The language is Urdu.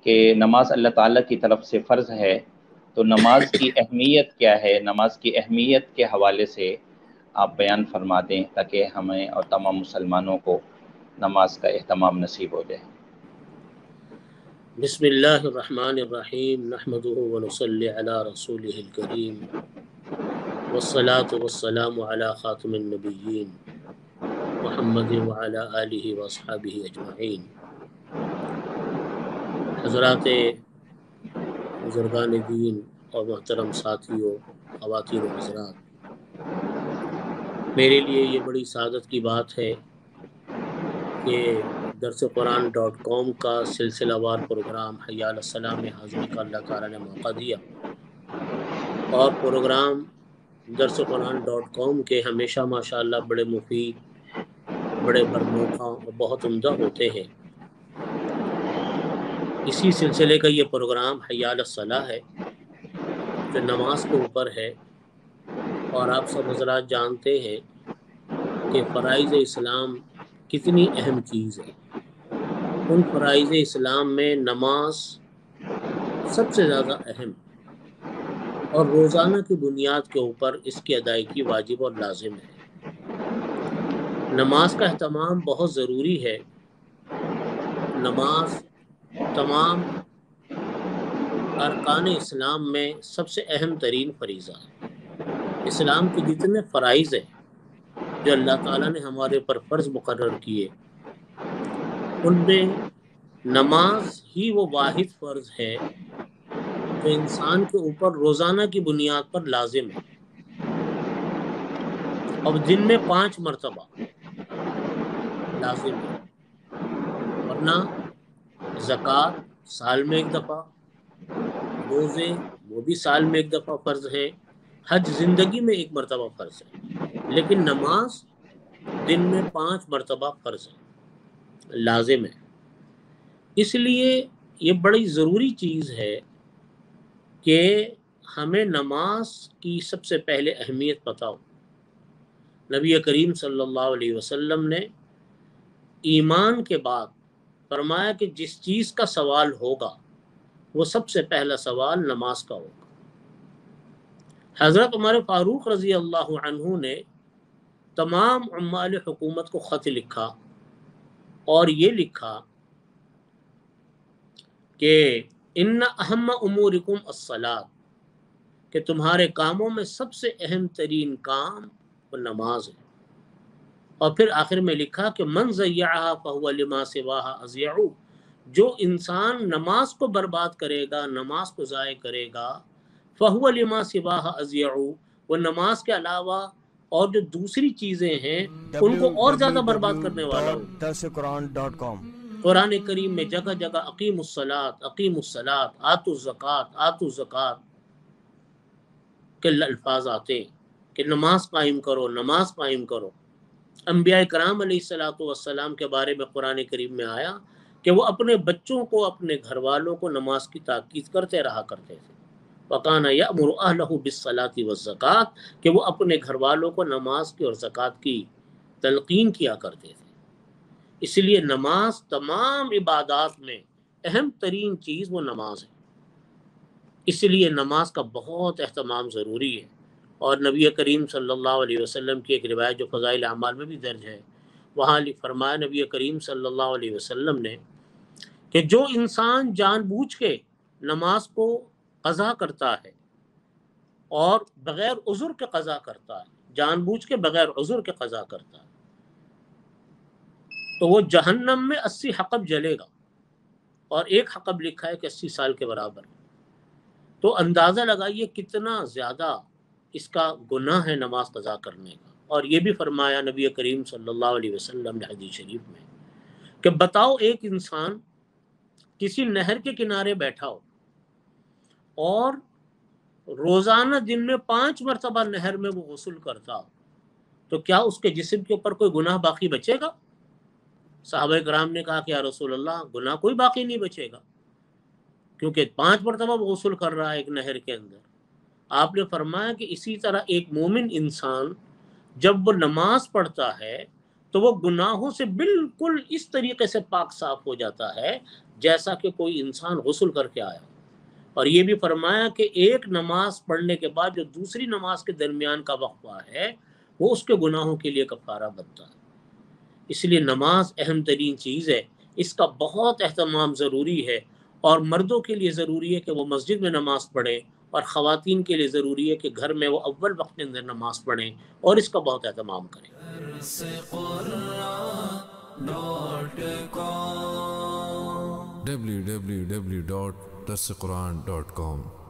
کہ نماز اللہ تعالیٰ کی طرف سے فرض ہے، تو نماز کی اہمیت کیا ہے؟ نماز کی اہمیت کے حوالے سے آپ بیان فرما دیں تاکہ ہمیں اور تمام مسلمانوں کو نماز کا اہتمام نصیب ہو جائے۔ بسم اللہ الرحمن الرحیم، نحمده ونصلی علی رسولہ الکریم، والصلاة والسلام علی خاتم النبیین محمد وعلی آلہ واصحابہ اجمعین۔ حضرات بزرگان دین اور محترم ساتھیوں، خواتین و حضرات، میرے لیے یہ بڑی سعادت کی بات ہے کہ درسقرآن.com کا سلسلہ وار پروگرام حی علی الصلاح میں حاضری کا اللہ تعالیٰ نے موقع دیا، اور پروگرام درسقرآن.com کے ہمیشہ ماشاءاللہ بڑے مفید، بڑے برموقع اور بہت عمدہ ہوتے ہیں۔ اسی سلسلے کا یہ پروگرام حی علی الصلاح ہے جو نماز کے اوپر ہے، اور آپ سب حضرات جانتے ہیں کہ فرائض اسلام کتنی اہم چیز ہے۔ ان فرائض اسلام میں نماز سب سے زیادہ اہم، اور روزانہ کی بنیاد کے اوپر اس کی ادائیگی واجب اور لازم ہے۔ نماز کا اہتمام بہت ضروری ہے۔ نماز تمام ارکان اسلام میں سب سے اہم ترین فریضہ ہے۔ اسلام کے جتنے فرائض ہیں جو اللہ تعالیٰ نے ہمارے اوپر فرض مقرر کیے، ان میں نماز ہی وہ واحد فرض ہے جو انسان کے اوپر روزانہ کی بنیاد پر لازم ہے، اور دن میں 5 مرتبہ لازم ہے۔ ورنہ زکوٰۃ سال میں 1 دفعہ، روزے وہ بھی سال میں 1 دفعہ فرض ہے، حج زندگی میں 1 مرتبہ فرض ہے، لیکن نماز دن میں 5 مرتبہ فرض ہے، لازم ہے۔ اس لیے یہ بڑی ضروری چیز ہے کہ ہمیں نماز کی سب سے پہلے اہمیت پتہ ہو۔ نبی کریم صلی اللہ علیہ وسلم نے ایمان کے بعد فرمایا کہ جس چیز کا سوال ہوگا وہ سب سے پہلا سوال نماز کا ہوگا۔ حضرت عمر فاروق رضی اللہ عنہ نے تمام عمال حکومت کو خط لکھا، اور یہ لکھا کہ ان اہم امورکم الصلاۃ، کہ تمہارے کاموں میں سب سے اہم ترین کام وہ نماز ہے۔ اور پھر آخر میں لکھا کہ من ضیعھا فہو لما سواھا اضیع، جو انسان نماز کو برباد کرے گا، نماز کو ضائع کرے گا، فہو لما سواھا اضیع، وہ نماز کے علاوہ اور جو دوسری چیزیں ہیں ان کو اور زیادہ برباد کرنے والا ہو۔ www.darsuquran.com قرآن کریم میں جگہ جگہ اقیم الصلاۃ، اقیم الصلاۃ، آتوا الزکوٰۃ، آتوا الزکوٰۃ کے الفاظ آتے ہیں کہ نماز قائم کرو، نماز قائم کرو۔ انبیاء کرام علیہ الصلاۃ والسلام کے بارے میں قرآن کریم میں آیا کہ وہ اپنے بچوں کو، اپنے گھر والوں کو نماز کی تاکید کرتے رہا کرتے تھے۔ وَكَانَ يَأْمُرُ أَهْلَهُ بِالصَّلَاةِ وَالزَّكَاةِ، کہ وہ اپنے گھر والوں کو نماز کی اور زکوٰۃ کی تلقین کیا کرتے تھے۔ اس لیے نماز تمام عبادات میں اہم ترین چیز وہ نماز ہے۔ اس لیے نماز کا بہت اہتمام ضروری ہے۔ اور نبی کریم صلی اللہ علیہ وسلم کی ایک روایت جو فضائل اعمال میں بھی درج ہے، وہاں فرمایا نبی کریم صلی اللہ علیہ وسلم نے کہ جو انسان جان بوجھ کے نماز کو قضا کرتا ہے اور بغیر عذر کے قضا کرتا ہے، جان بوجھ کے بغیر عذر کے قضا کرتا ہے، تو وہ جہنم میں 80 حقب جلے گا، اور ایک حقب لکھا ہے کہ 80 سال کے برابر۔ تو اندازہ لگائیے کتنا زیادہ اس کا گناہ ہے نماز قضا کرنے کا۔ اور یہ بھی فرمایا نبی کریم صلی اللہ علیہ وسلم نے حدیث شریف میں کہ بتاؤ ایک انسان کسی نہر کے کنارے بیٹھا ہو اور روزانہ دن میں 5 مرتبہ نہر میں وہ غسل کرتا ہو، تو کیا اس کے جسم کے اوپر کوئی گناہ باقی بچے گا؟ صحابہ کرام نے کہا کہ یا رسول اللہ، گناہ کوئی باقی نہیں بچے گا، کیونکہ 5 مرتبہ وہ غسل کر رہا ہے ایک نہر کے اندر۔ آپ نے فرمایا کہ اسی طرح ایک مومن انسان جب وہ نماز پڑھتا ہے تو وہ گناہوں سے بالکل اس طریقے سے پاک صاف ہو جاتا ہے جیسا کہ کوئی انسان غسل کر کے آیا. اور یہ بھی فرمایا کہ ایک نماز پڑھنے کے بعد جو دوسری نماز کے درمیان کا وقفہ ہے وہ اس کے گناہوں کے لیے کفارہ بنتا ہے. اس لیے نماز اہم ترین چیز ہے، اس کا بہت اہتمام ضروری ہے، اور مردوں کے لیے ضروری ہے کہ وہ مسجد میں نماز پڑھیں، اور خواتین کے لیے ضروری ہے کہ گھر میں وہ اول وقت کے اندر نماز پڑھیں اور اس کا بہت اہتمام کریں. www.darsequran.com